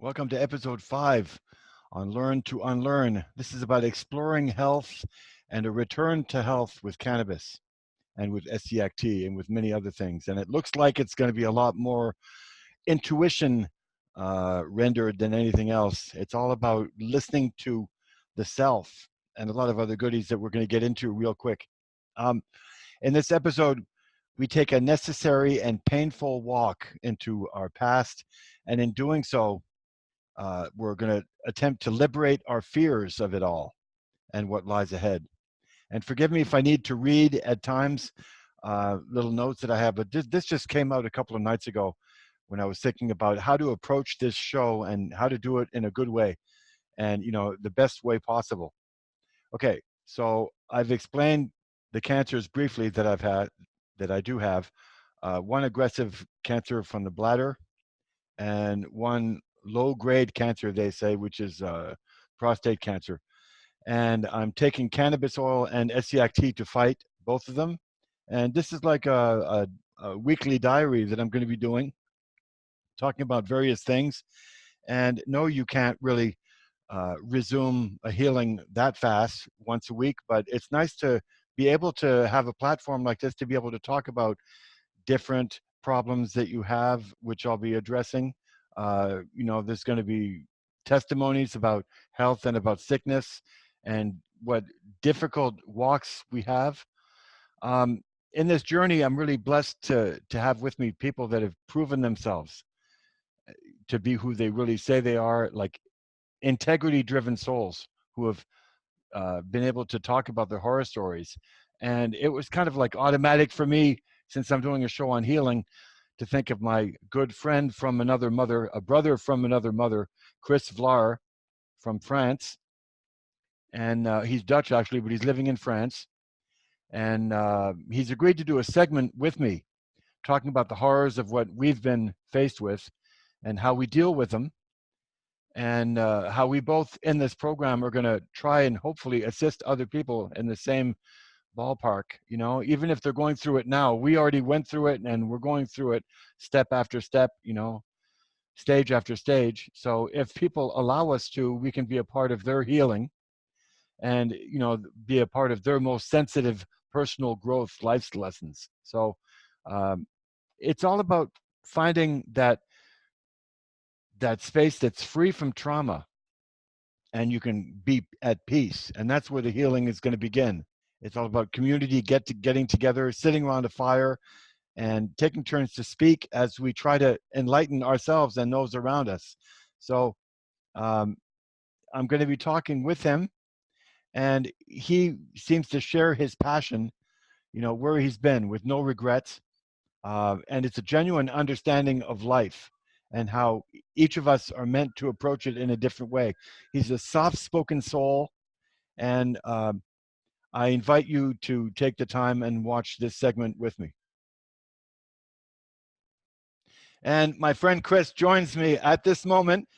Welcome to episode 5 on Learn to Unlearn. This is about exploring health and a return to health with cannabis and with Essiac and with many other things. And it looks like it's going to be a lot more intuition rendered than anything else. It's all about listening to the self and a lot of other goodies that we're going to get into real quick. Um, in this episode, we take a necessary and painful walk into our past, and in doing so, we're going to attempt to liberate our fears of it all and what lies ahead. And forgive me if I need to read at times little notes that I have, but this just came out a couple of nights ago when I was thinking about how to approach this show and how to do it in a good way and, the best way possible. Okay, so I've explained the cancers briefly that I've had, that I do have. One aggressive cancer from the bladder, and one low-grade cancer, they say, which is prostate cancer. And I'm taking cannabis oil and Essiac to fight both of them. And this is like a weekly diary that I'm going to be doing, talking about various things. And no, you can't really resume a healing that fast once a week, but it's nice to be able to have a platform like this to be able to talk about different problems that you have, which I'll be addressing. There's going to be testimonies about health and about sickness and what difficult walks we have. In this journey, I'm really blessed to have with me people that have proven themselves to be who they really say they are, like integrity-driven souls who have been able to talk about their horror stories. And it was kind of like automatic for me, since I'm doing a show on healing, to think of my good friend from another mother, a brother from another mother, Chris Vlar from France. And he's Dutch, actually, but he's living in France. And he's agreed to do a segment with me, talking about the horrors of what we've been faced with and how we deal with them, and how we both in this program are going to try and hopefully assist other people in the same ballpark. Even if they're going through it now, we already went through it and we're going through it step after step, stage after stage. So if people allow us to, we can be a part of their healing and, be a part of their most sensitive personal growth life's lessons. So it's all about finding that space that's free from trauma, and you can be at peace. And that's where the healing is going to begin. It's all about community getting together, sitting around a fire, and taking turns to speak as we try to enlighten ourselves and those around us. So I'm going to be talking with him, and he seems to share his passion, where he's been with no regrets. And it's a genuine understanding of life and how each of us are meant to approach it in a different way. He's a soft-spoken soul, and I invite you to take the time and watch this segment with me. And my friend Chris joins me at this moment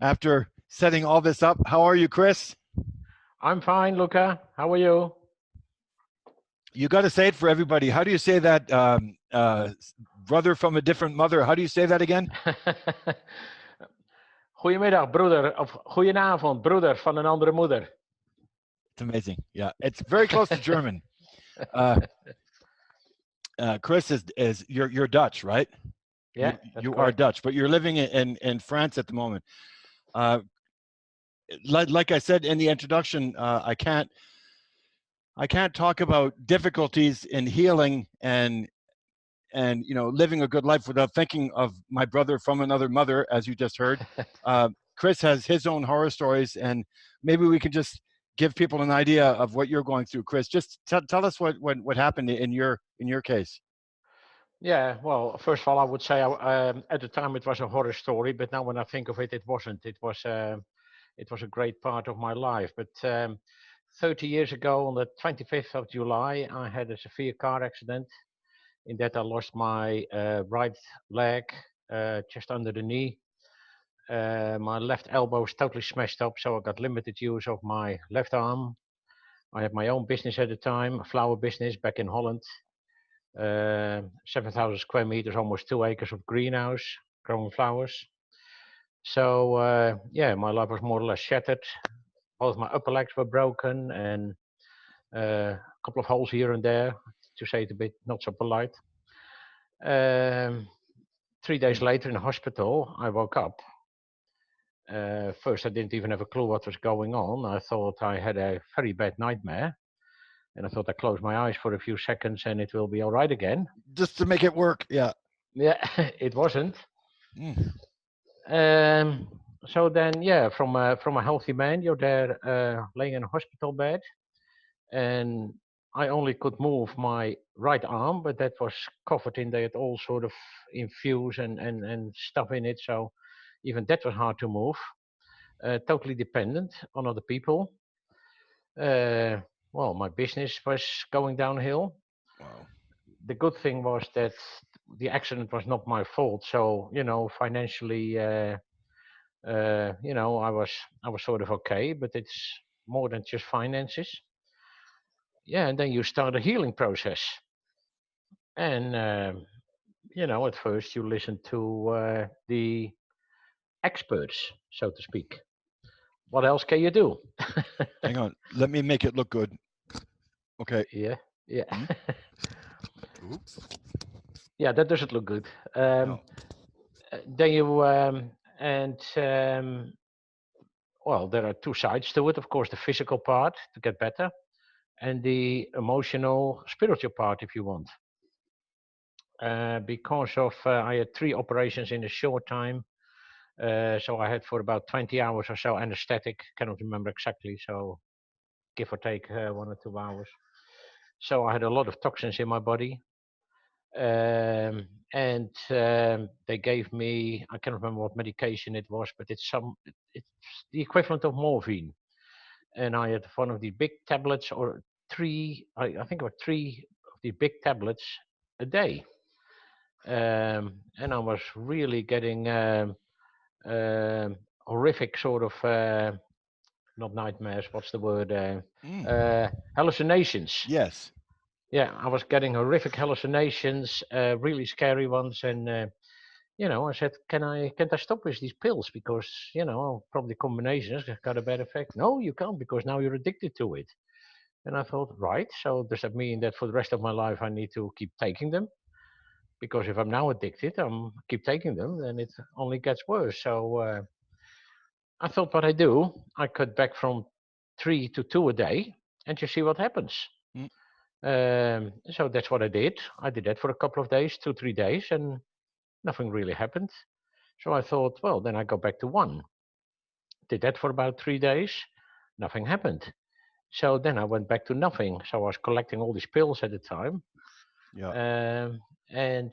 after setting all this up. How are you, Chris? I'm fine, Luca. How are you? You got to say it for everybody. How do you say that, brother from a different mother? How do you say that again? Goedemiddag, broeder. Of goedenavond, broeder van een andere moeder. It's amazing. Yeah, it's very close to German. Chris is you're Dutch, right? Yeah, you are Dutch, but you're living in France at the moment. Like I said in the introduction, I can't talk about difficulties in healing and living a good life without thinking of my brother from another mother, as you just heard. Chris has his own horror stories, and maybe we can just give people an idea of what you're going through. Chris, just tell us what happened in your case. Yeah, well, first of all, I would say at the time it was a horror story, but now when I think of it, it wasn't. It was a great part of my life. But 30 years ago, on the 25th of July, I had a severe car accident. In that, I lost my right leg, just under the knee. My left elbow is totally smashed up, so I got limited use of my left arm. I had my own business at the time, a flower business back in Holland. 7,000 square meters, almost 2 acres of greenhouse, growing flowers. So yeah, my life was more or less shattered. Both my upper legs were broken, and a couple of holes here and there, to say it a bit not so polite. Um, 3 days Mm. later in the hospital, I woke up. First, I didn't even have a clue what was going on. I thought I had a very bad nightmare, and I thought I closed my eyes for a few seconds and it will be all right again. Just to make it work. Yeah. Yeah, it wasn't. Mm. Um, so then, yeah, from a healthy man, you're there laying in a hospital bed, and I only could move my right arm, but that was covered in. They had all sort of infuse and stuff in it, so even that was hard to move. Totally dependent on other people. Uh, well, my business was going downhill. Wow. The good thing was that the accident was not my fault, so financially, I was sort of okay. But it's more than just finances. Yeah, and then you start a healing process, and at first you listen to the experts, so to speak. What else can you do? Hang on. Let me make it look good. Okay. Yeah, yeah. Mm. Oops. Yeah, that doesn't look good. Um, No. then you and well, there are two sides to it. Of course, the physical part to get better, and the emotional, spiritual part, if you want. Because of I had three operations in a short time, so I had for about 20 hours or so anesthetic. Cannot remember exactly, so give or take 1 or 2 hours. So I had a lot of toxins in my body, and they gave me, I can't remember what medication it was, but it's the equivalent of morphine. And I had one of the big tablets, or three, I think about three of the big tablets a day. And I was really getting horrific sort of, not nightmares, what's the word? Mm. Hallucinations. Yes. Yeah, I was getting horrific hallucinations, really scary ones. And, I said, can't I stop with these pills? Because, probably combinations got a bad effect. No, you can't, because now you're addicted to it. And I thought, right, so does that mean that for the rest of my life I need to keep taking them? Because if I'm now addicted, I'm keep taking them, then it only gets worse. So I thought, what I do, I cut back from 3 to 2 a day, and just see what happens. Mm. So that's what I did. I did that for a couple of days, 2, 3 days, and nothing really happened. So I thought, well, then I go back to one. Did that for about 3 days, nothing happened. So then I went back to nothing. So I was collecting all these pills at the time. Yeah. And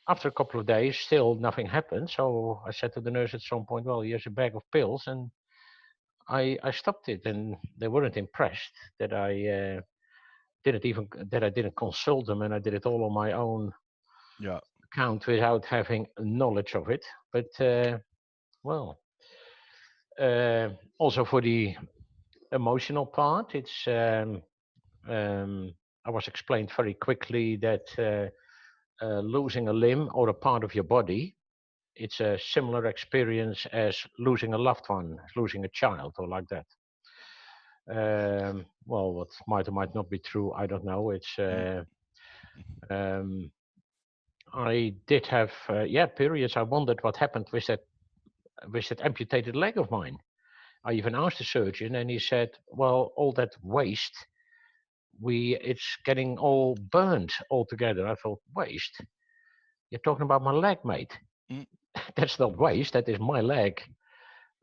after a couple of days, still nothing happened. So I said to the nurse at some point, well, here's a bag of pills. And I stopped it. And they weren't impressed that I didn't consult them, and I did it all on my own Yeah. account without having knowledge of it. But, well, also for the emotional part, um, I was explained very quickly that losing a limb or a part of your body, it's a similar experience as losing a loved one, as losing a child, or like that. Well, what might or might not be true, I don't know. It's Mm. um, I did have yeah, periods. I wondered what happened with that amputated leg of mine. I even asked the surgeon, and he said, "Well, all that waste, it's getting all burned altogether." I thought, waste? You're talking about my leg, mate. Mm. That's not waste. That is my leg.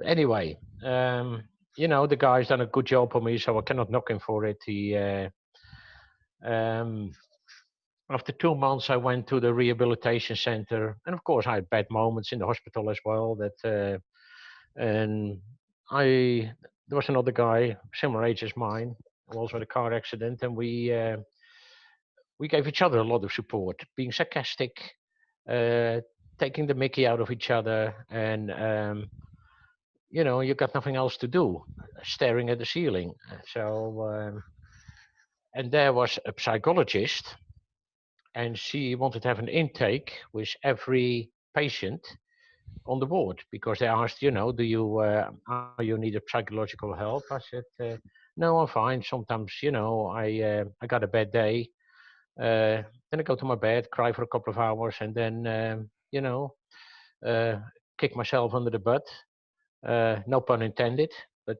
Anyway, the guy's done a good job for me, so I cannot knock him for it. Um, After 2 months, I went to the rehabilitation center, and of course, I had bad moments in the hospital as well. And I there was another guy, similar age as mine, who also had a car accident, and we gave each other a lot of support, being sarcastic, uh, taking the mickey out of each other, and you got nothing else to do, staring at the ceiling. So, and there was a psychologist, and she wanted to have an intake with every patient on the ward because they asked, do you are you need a psychological help? I said, no, I'm fine. Sometimes, I got a bad day. Then I go to my bed, cry for a couple of hours, and then uh, kick myself under the butt. No pun intended, but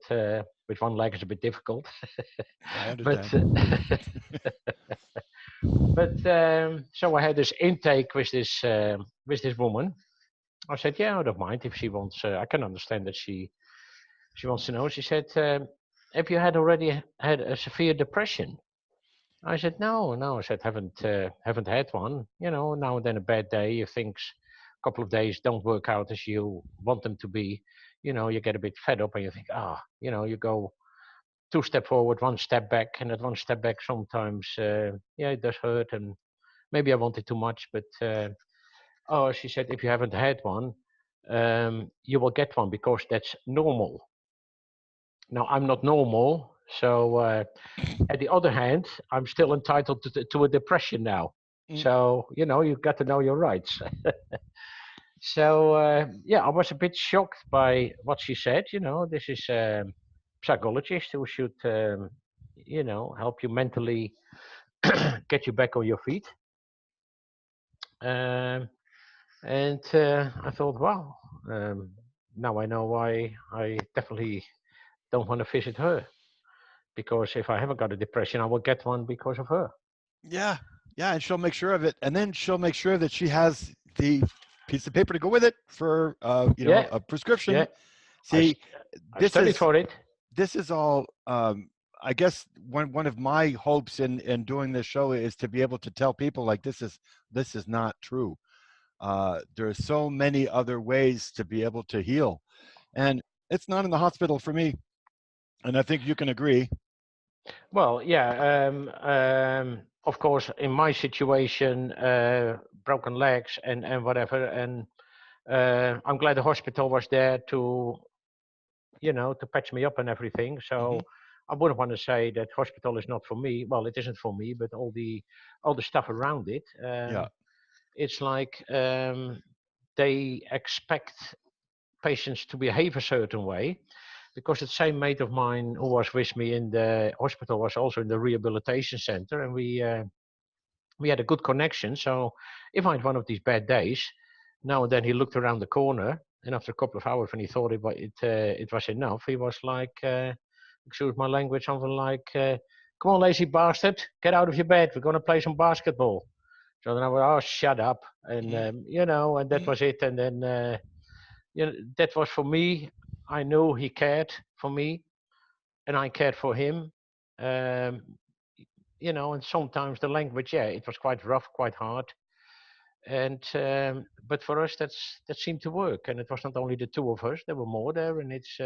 with one leg is a bit difficult. I but understand. so I had this intake with this woman. I said, yeah, I don't mind if she wants. I can understand that she wants to know. She said, have you had already had a severe depression? I said, no, no. I said, haven't had one. Now and then a bad day. If things a couple of days don't work out as you want them to be, you get a bit fed up and you think, you go two step forward, one step back, and that one step back sometimes, yeah, it does hurt, and maybe I wanted too much. But oh, she said, if you haven't had one, you will get one because that's normal. Now I'm not normal, so at the other hand, I'm still entitled to a depression now. Mm, So you've got to know your rights. So yeah, I was a bit shocked by what she said. This is a psychologist who should help you mentally get you back on your feet. Um, and I thought, wow, um, now I know why I definitely don't want to visit her because if I haven't got a depression, I will get one because of her. yeah, yeah, and she'll make sure of it, and then she'll make sure that she has the piece of paper to go with it for, Yeah, a prescription. yeah. I See, I this studied is for it. this is all. I guess one of my hopes in doing this show is to be able to tell people like this is not true. There are so many other ways to be able to heal, and it's not in the hospital for me. And I think you can agree. Well, yeah. Of course, in my situation, broken legs and whatever, and I'm glad the hospital was there to patch me up and everything. Hmm. So I wouldn't want to say that hospital is not for me. Well, it isn't for me, but all the stuff around it. Yeah, It's like they expect patients to behave a certain way because the same mate of mine who was with me in the hospital was also in the rehabilitation center, and we had a good connection. So if I had one of these bad days, now and then he looked around the corner, and after a couple of hours, when he thought it was enough, he was like, excuse my language, something like, "Come on, lazy bastard, get out of your bed. We're going to play some basketball." So then I was, "Oh, shut up," and hmm and that hmm was it. And then that was for me. I knew he cared for me, and I cared for him. Um, and sometimes the language, yeah, it was quite rough, quite hard, and but for us that seemed to work, and it was not only the two of us, there were more there, and it's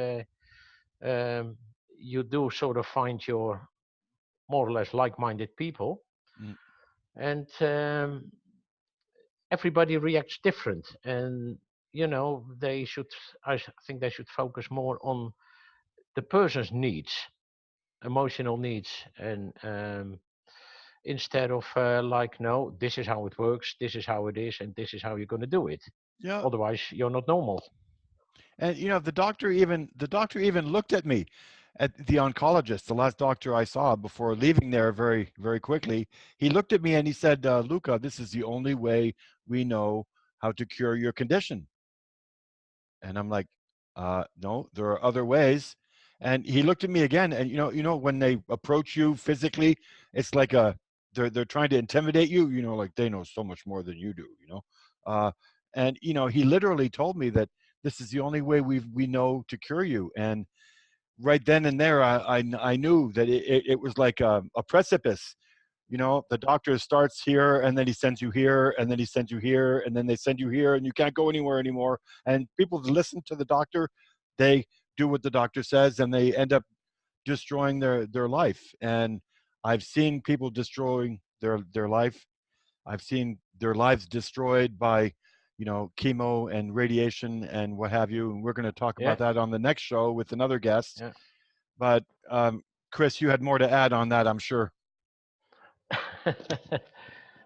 um, you do sort of find your more or less like-minded people, and everybody reacts different, and they should, think they should focus more on the person's needs, emotional needs, and instead of like, no, this is how it works, this is how it is, and this is how you're going to do it, yeah. otherwise you're not normal. And the doctor even looked at me, at the oncologist, the last doctor I saw before leaving there very very quickly. He looked at me and he said, "Luca, this is the only way we know how to cure your condition." And I'm like, "No, there are other ways." And he looked at me again, and when they approach you physically, it's like they're trying to intimidate you. Like they know so much more than you do. Uh, and he literally told me that this is the only way we know to cure you. And right then and there, I knew that it was like a precipice. The doctor starts here, and then he sends you here, and then he sends you here, and then they send you here, and you can't go anywhere anymore. And people that listen to the doctor, they do what the doctor says, and they end up destroying their life. And I've seen people destroying their life. I've seen their lives destroyed by, chemo and radiation and what have you. And we're going to talk Yeah, about that on the next show with another guest. yeah. But Chris, you had more to add on that, I'm sure.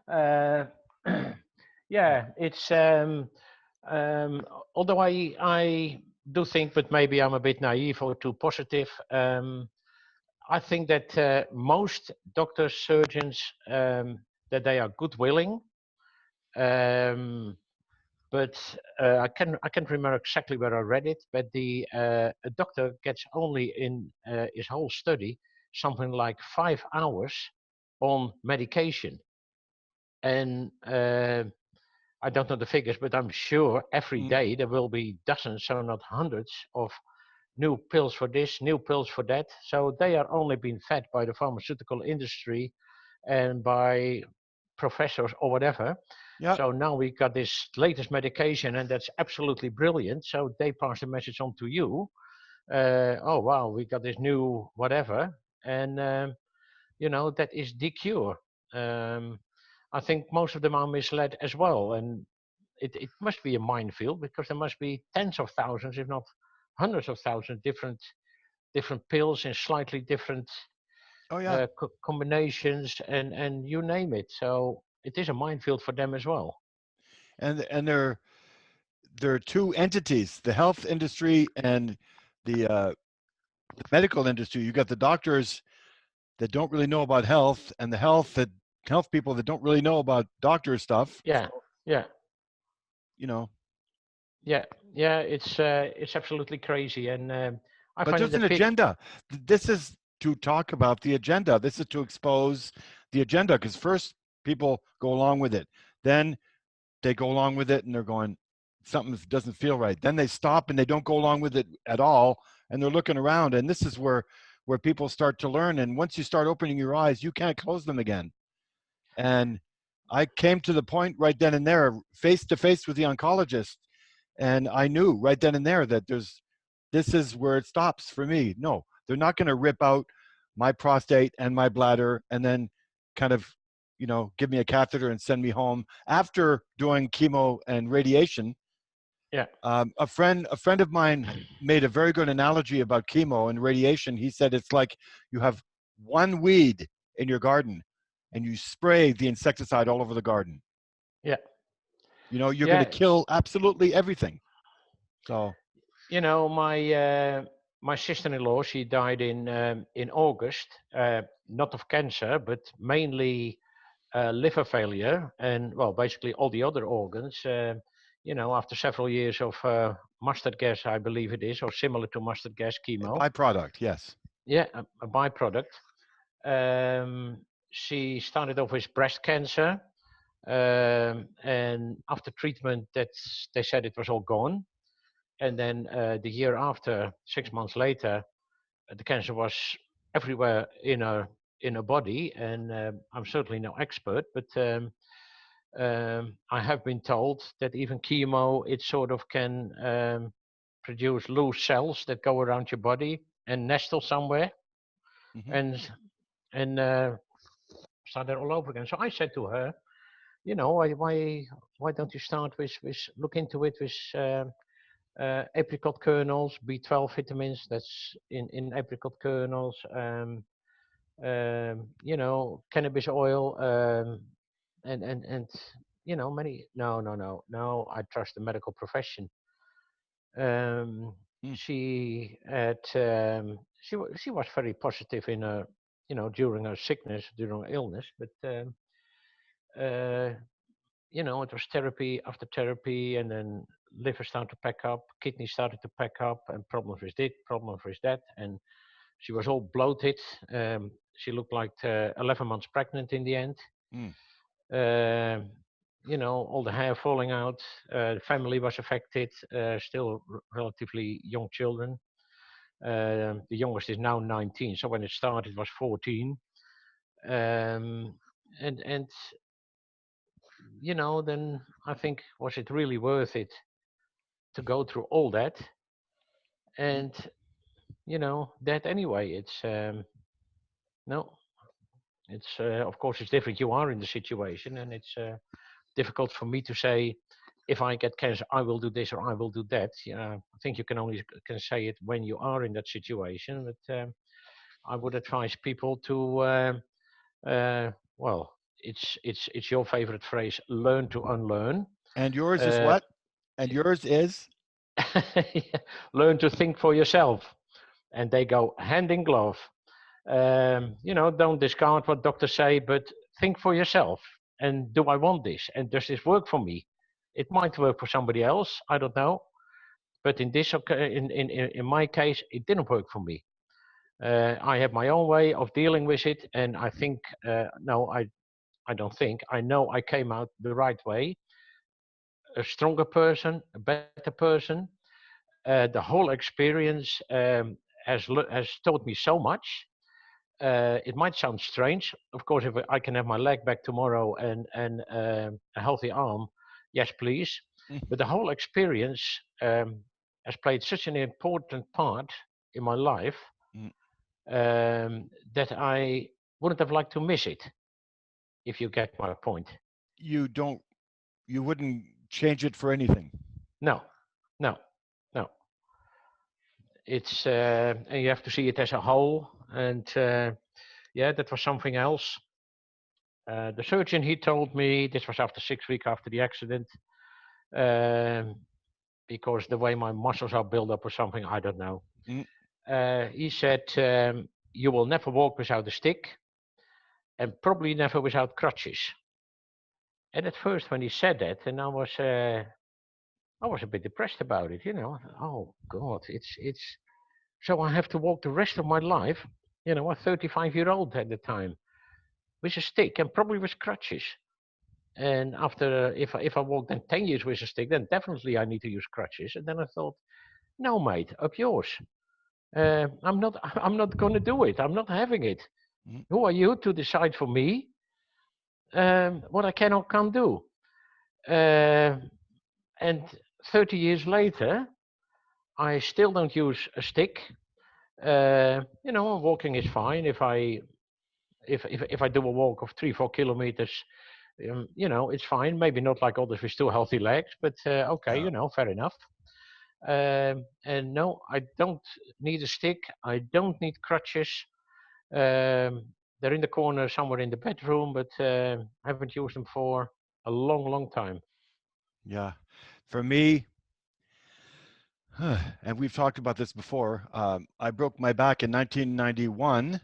uh, yeah, it's Um, Although I do think, but maybe I'm a bit naive or too positive. I think that most doctors, surgeons, that they are good willing. Um, but I can't remember exactly where I read it. But a doctor gets only in his whole study something like 5 hours on medication, and I don't know the figures, but I'm sure every Mm. day there will be dozens, so not hundreds, of new pills for this, new pills for that. So they are only being fed by the pharmaceutical industry and by professors or whatever. Yeah. So now we got this latest medication, and that's absolutely brilliant. So they pass the message on to you. Oh wow, we got this new whatever, and that is the cure. Um, I think most of them are misled as well, and it must be a minefield because there must be tens of thousands, if not hundreds of thousands, different pills in slightly different Oh yeah. combinations, and you name it. So it is a minefield for them as well. And there are two entities: the health industry and the medical industry. You got the doctors that don't really know about health, and the health people that don't really know about doctor stuff. Yeah, yeah, You know, yeah, yeah. It's absolutely crazy, and I but find it there's a an pit. agenda. This is to talk about the agenda. This is to expose the agenda because first people go along with it, then they go along with it and they're going, something doesn't feel right. Then they stop and they don't go along with it at all, and they're looking around. And this is where people start to learn. And once you start opening your eyes, you can't close them again. And I came to the point right then and there, face to face with the oncologist, and I knew right then and there that this is where it stops for me. No, they're not going to rip out my prostate and my bladder and then kind of, give me a catheter and send me home after doing chemo and radiation. Yeah, A friend of mine made a very good analogy about chemo and radiation. He said it's like you have one weed in your garden and you spray the insecticide all over the garden. yeah, You're going to yeah. kill absolutely everything. So, My sister-in-law, she died in August, not of cancer, but mainly liver failure, and well, basically all the other organs. After several years of mustard gas, I believe it is, or similar to mustard gas a chemo. byproduct, yes. Yeah, a byproduct. She started off with breast cancer, and after treatment, they said it was all gone. And then the year after, 6 months later, the cancer was everywhere in her body. And I'm certainly no expert, but I have been told that even chemo, it sort of can produce loose cells that go around your body and nestle somewhere, Hmm. and and start it all over again. So I said to her, why don't you start with look into it with apricot kernels, B12 vitamins that's in apricot kernels, cannabis oil, and many. No, no, no, no. I trust the medical profession. Um, Mm. she was very positive in her, during her sickness, during her illness, but uh, it was therapy after therapy, and then liver started to pack up, kidney started to pack up, and problems with this, problems with that, and she was all bloated. She looked like 11 months pregnant in the end. Mm. Uh, all the hair falling out. The family was affected. Still relatively young children. The youngest is now 19, so when it started, it was 14. Um, and then I think, was it really worth it to go through all that? Mm. And that anyway, it's no, it's of course it's different. You are in the situation, and it's difficult for me to say, if I get cancer, I will do this or I will do that. I think you can only can say it when you are in that situation. But I would advise people to, well, it's your favorite phrase: learn to unlearn. And yours is Uh, what? And yours is? Learn to think for yourself. And they go hand in glove. Don't discount what doctors say, but think for yourself. And do I want this? And does this work for me? It might work for somebody else. I don't know. But in my case, it didn't work for me. I have my own way of dealing with it, and I think no, I don't think I know I came out the right way, a stronger person, a better person. The whole experience has taught me so much. It might sound strange, of course. If I can have my leg back tomorrow and a healthy arm, yes, please. Mm, But the whole experience has played such an important part in my life mm. that I wouldn't have liked to miss it. If you get my point. You don't, you wouldn't change it for anything. No, no, no. It's and you have to see it as a whole. And yeah, that was something else. The surgeon, he told me this was after 6 weeks after the accident, um, because the way my muscles are built up or something, I don't know. Mm, He said, you will never walk without a stick and probably never without crutches. And at first, when he said that, and I was a bit depressed about it. Oh God, it's so I have to walk the rest of my life. A 35-year-old at the time with a stick and probably with crutches. And after, if I walk then 10 years with a stick, then definitely I need to use crutches. And then I thought, no, mate, up yours. I'm not I'm not going to do it. I'm not having it. mm. Who are you to decide for me what I can or can't do? Uh, and 30 years later, I still don't use a stick. Walking is fine. If I do a walk of 3-4 kilometers, it's fine. Maybe not like others with still healthy legs, but okay, Yeah. fair enough. And no, I don't need a stick. I don't need crutches. They're in the corner somewhere in the bedroom, but I haven't used them for a long, long time. Yeah. For me, and we've talked about this before, I broke my back in 1991,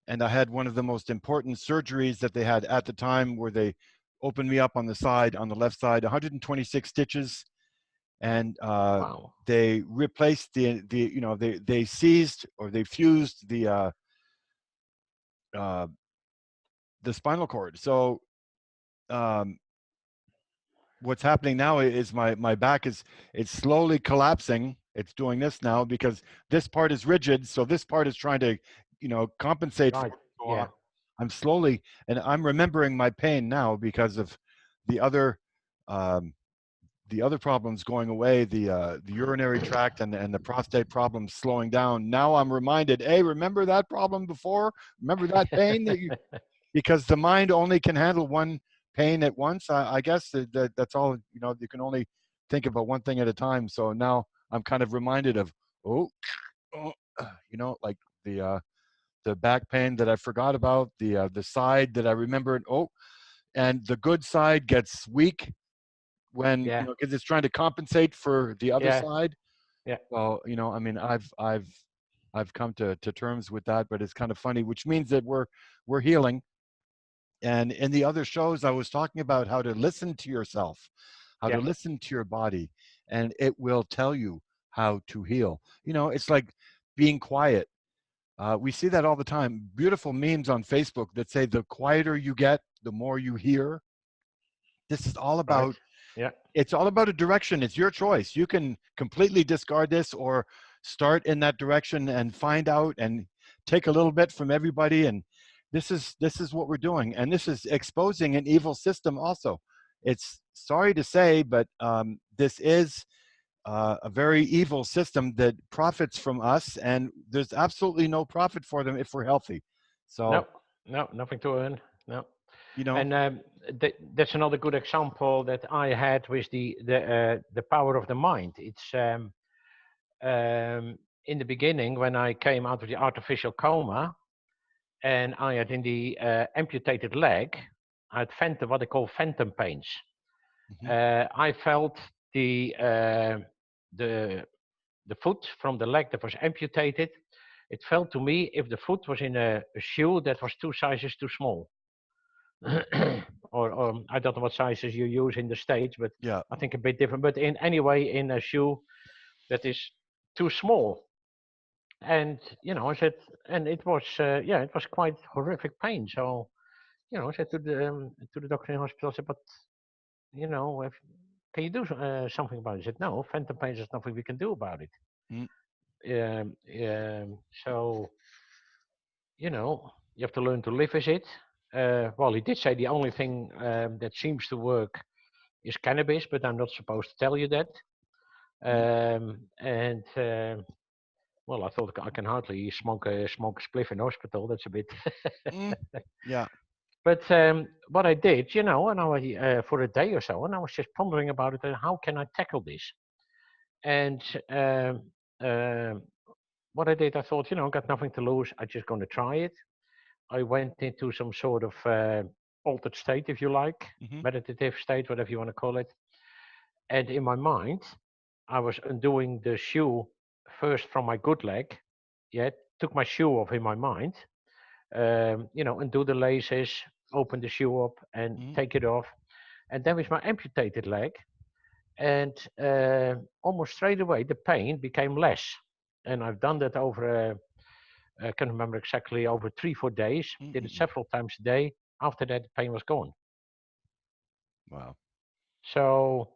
and I had one of the most important surgeries that they had at the time, where they opened me up on the side, on the left side, 126 stitches, and Wow. they replaced they seized, or they fused uh, the spinal cord. So um, what's happening now is my back is, it's slowly collapsing. It's doing this now because this part is rigid, so this part is trying to compensate for Right. it. So Yeah. I'm slowly, and I'm remembering my pain now because of the other um, the other problems going away, the urinary tract and the prostate problems slowing down. Now I'm reminded, hey, remember that problem before? Remember that pain that you, because the mind only can handle one pain at once. I guess that's all. You can only think about one thing at a time. So now I'm kind of reminded of, oh, oh like the back pain that I forgot about, the side that I remembered. Oh, and the good side gets weak when Yeah. because it's trying to compensate for the other Yeah. side. Yeah. Well, I mean, I've come to terms with that, but it's kind of funny, which means that we're healing. And in the other shows, I was talking about how to listen to yourself, how to Yeah. listen to your body, and it will tell you how to heal. It's like being quiet. We see that all the time. Beautiful memes on Facebook that say the quieter you get, the more you hear. This is all Right. about, Yeah. it's all about a direction. It's your choice. You can completely discard this or start in that direction and find out and take a little bit from everybody. And this is what we're doing. And this is exposing an evil system also. It's sorry to say, but this is a very evil system that profits from us, and there's absolutely no profit for them if we're healthy. So, No. No. Nothing to earn. No. you know, And that's another good example that I had with the power of the mind. It's in the beginning when I came out of the artificial coma and I had in the amputated leg, I had what they call phantom pains. mhm, I felt the uh, the the foot from the leg that was amputated. It felt to me if the foot was in a shoe that was 2 sizes too small. Or I don't know what sizes you use in the States, but Yeah. I think a bit different. But in anyway, in a shoe that is too small. And I said, and it was yeah, it was quite horrific pain. So I said to the doctor in hospital, I said, but if, can you do something about it? He said, no, phantom pain is nothing we can do about it. Mm, So you have to learn to live with it. Well, he did say the only thing that seems to work is cannabis, but I'm not supposed to tell you that. mm, And well, I thought I can hardly smoke a spliff in hospital. That's a bit. mm. Yeah. But what I did, and for a day or so, and I was just pondering about it. How can I tackle this? And um, um what I did, I thought, I got nothing to lose. I'm just going to try it. I went into some sort of altered state, if you like, Hmm. meditative state, whatever you want to call it. And in my mind, I was undoing the shoe first from my good leg. Yeah, took my shoe off in my mind. Undo the laces, open the shoe up, and Hmm. take it off. And then with my amputated leg, and almost straight away the pain became less. And I've done that over I can't remember exactly, over 3 4 days. Did it Mm-mm. several times a day. After that, the pain was gone. Wow. So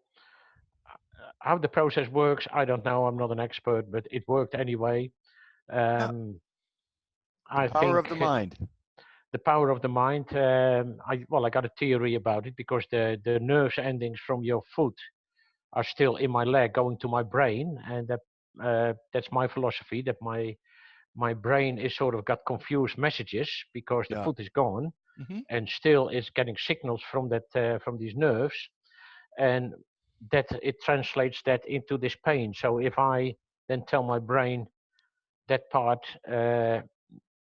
how the process works, I don't know. I'm not an expert, but it worked anyway. Yeah. Um, The I power of think the mind. the power of the mind. I got a theory about it because the nerves endings from your foot are still in my leg going to my brain, and that's my philosophy. That my brain is sort of got confused messages because the Yeah. foot is gone Hmm. and still is getting signals from that from these nerves, and that it translates that into this pain. So if I then tell my brain that part,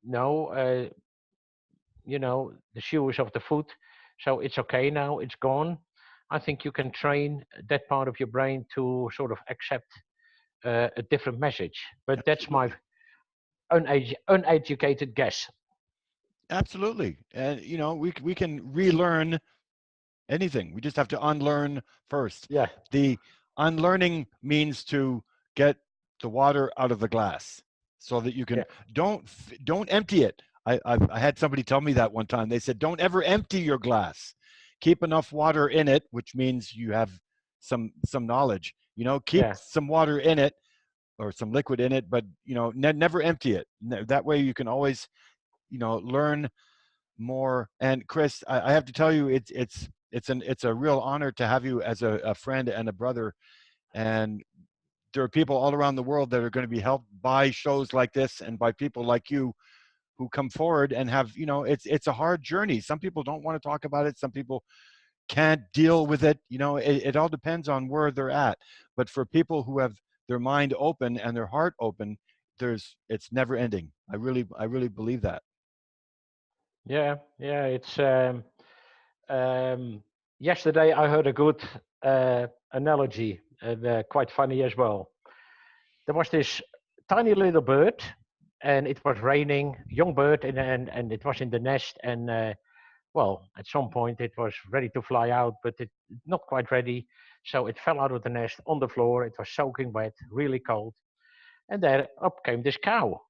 no, the shoe is off the foot, so it's okay now, it's gone. I think you can train that part of your brain to sort of accept a different message, but that's my Absolutely. uneducated guess. Absolutely. And we can relearn anything. We just have to unlearn first. Yeah, The unlearning means to get the water out of the glass so that you yeah, can don't empty it. I had somebody tell me that one time. They said, don't ever empty your glass. Keep enough water in it, which means you have some knowledge. Keep yeah. some water in it or some liquid in it, but never empty it. That way you can always learn more. And Chris, I have to tell you, it's a real honor to have you as a friend and a brother. And there are people all around the world that are going to be helped by shows like this and by people like you who come forward and have it's a hard journey. Some people don't want to talk about it. Some people can't deal with it. It all depends on where they're at. But for people who have their mind open and their heart open, it's never ending. I really believe that. Yeah, yeah. It's yesterday I heard a good analogy, and quite funny as well. There was this tiny little bird, and it was raining, young bird, and it was in the nest, and well, at some point it was ready to fly out, but it not quite ready, so it fell out of the nest on the floor. It was soaking wet, really cold, and there up came this cow,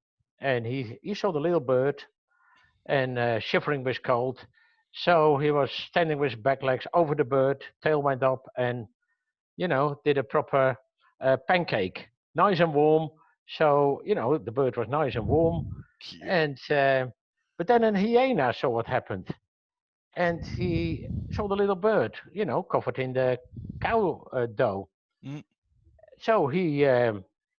and he saw the little bird and shivering with cold. So he was standing with his back legs over the bird, tail went up, and did a proper pancake, nice and warm. So the bird was nice and warm, Cute. and but then a hyena saw what happened, and he saw the little bird, covered in the cow dough. Mm, So he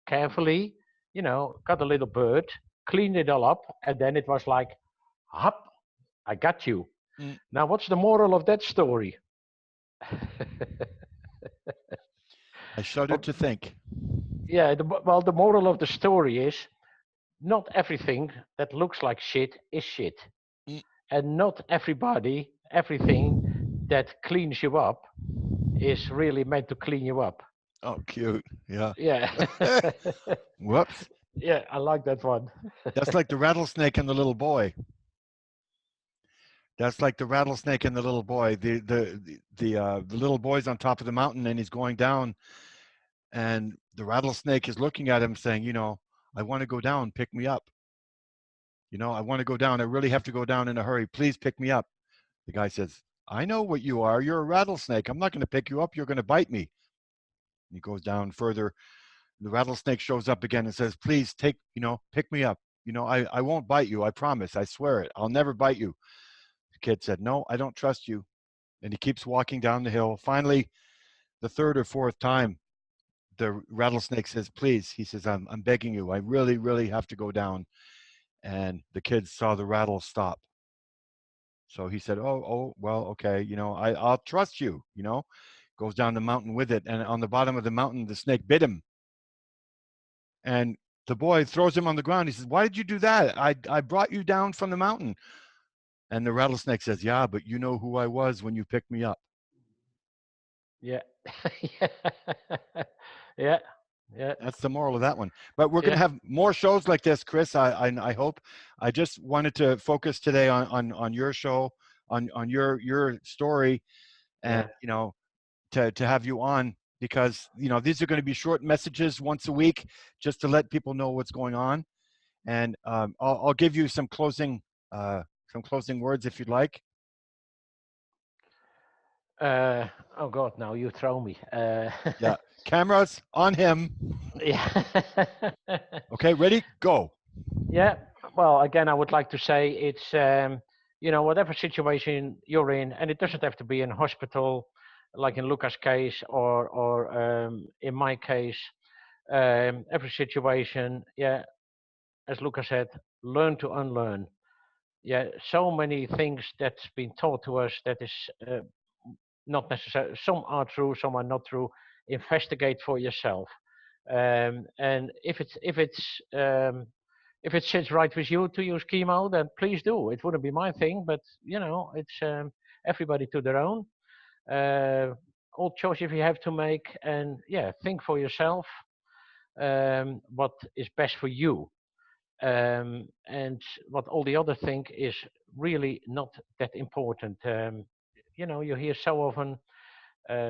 carefully, got the little bird, cleaned it all up, and then it was like, hop, I got you. mm. Now, what's the moral of that story? I shudder Well, to think. yeah, well, the moral of the story is not everything that looks like shit is shit. Mm, And not everybody, everything that cleans you up is really meant to clean you up. Oh, cute. Yeah. Yeah. Whoops. Yeah, I like that one. That's like the rattlesnake and the little boy. That's like the rattlesnake and the little boy. The little boy's on top of the mountain and he's going down, and the rattlesnake is looking at him, saying, I want to go down. Pick me up. I want to go down. I really have to go down in a hurry. Please pick me up. The guy says, I know what you are. You're a rattlesnake. I'm not going to pick you up. You're going to bite me. And he goes down further. The rattlesnake shows up again and says, please pick me up. I won't bite you. I promise. I swear it. I'll never bite you. The kid said, no, I don't trust you. And he keeps walking down the hill. Finally, the third or fourth time, the rattlesnake says, please. He says, I'm begging you. I really, really have to go down. And the kid saw the rattle stop. So he said, well, okay, I'll trust you, goes down the mountain with it. And on the bottom of the mountain, the snake bit him. And the boy throws him on the ground. He says, why did you do that? I brought you down from the mountain. And the rattlesnake says, yeah, but you know who I was when you picked me up. Yeah. Yeah. Yeah. Yeah. That's the moral of that one. But we're going to Yeah. have more shows like this, Chris. I hope. I just wanted to focus today on your show, on your story, and Yeah. to have you on, because these are going to be short messages once a week, just to let people know what's going on. And I'll give you some closing words if you'd like. Oh God, now you throw me. Yeah, cameras on him. Yeah. Okay, ready? Go. Yeah. Well, again, I would like to say it's whatever situation you're in, and it doesn't have to be in hospital, like in Luca's case, or in my case. Every situation, yeah, as Luca said, learn to unlearn. Yeah, so many things that's been taught to us that is not necessary. Some are true, some are not true. Investigate for yourself, and if it sits right with you to use chemo, then please do. It wouldn't be my thing, but it's everybody to their own. All choices you have to make, and yeah, think for yourself what is best for you, and what all the other think is really not that important. You hear so often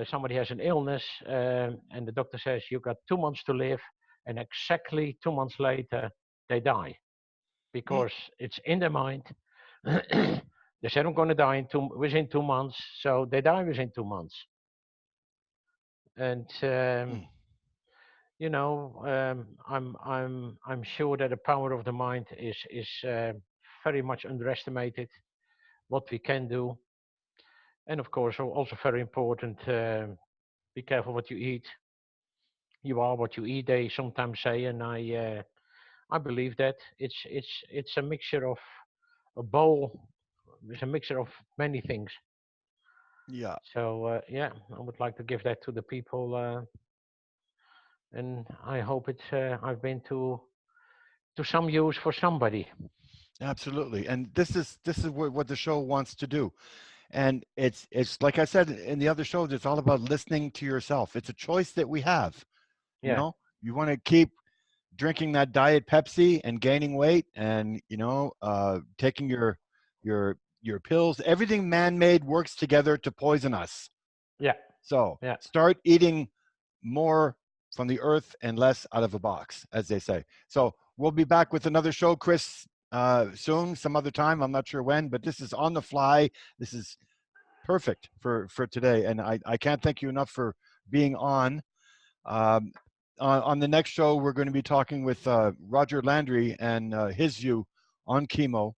somebody has an illness, and the doctor says you got 2 months to live, and exactly 2 months later they die Mm, because it's in their mind. They said I'm going to die within 2 months, so they die within 2 months. And mm. I'm sure that the power of the mind is very much underestimated. What we can do, and of course, also very important. Be careful what you eat. You are what you eat. They sometimes say, and I believe that it's a mixture of a bowl. It's a mixture of many things. Yeah, So yeah, I would like to give that to the people, and I hope I've been to some use for somebody. absolutely. And this is what the show wants to do. And it's like I said in the other shows, it's all about listening to yourself. It's a choice that we have. You Yeah, know, you want to keep drinking that diet Pepsi and gaining weight, and taking your pills. Everything man-made works together to poison us. yeah, So yeah. start eating more from the earth and less out of a box, as they say. So we'll be back with another show, Chris, soon, some other time. I'm not sure when, but this is on the fly. This is perfect for today, and I can't thank you enough for being on. Um, on the next show, we're going to be talking with Roger Landry and his view on chemo.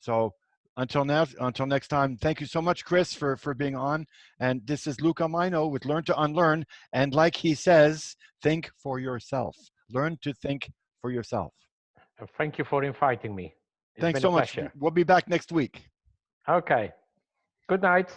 So until next time, thank you so much, Chris, for being on. And this is Luca Majno with Learn to Unlearn. And like he says, think for yourself. Learn to think for yourself. Thank you for inviting me. It's Thanks been a so much. pleasure. We'll be back next week. Okay. Good night.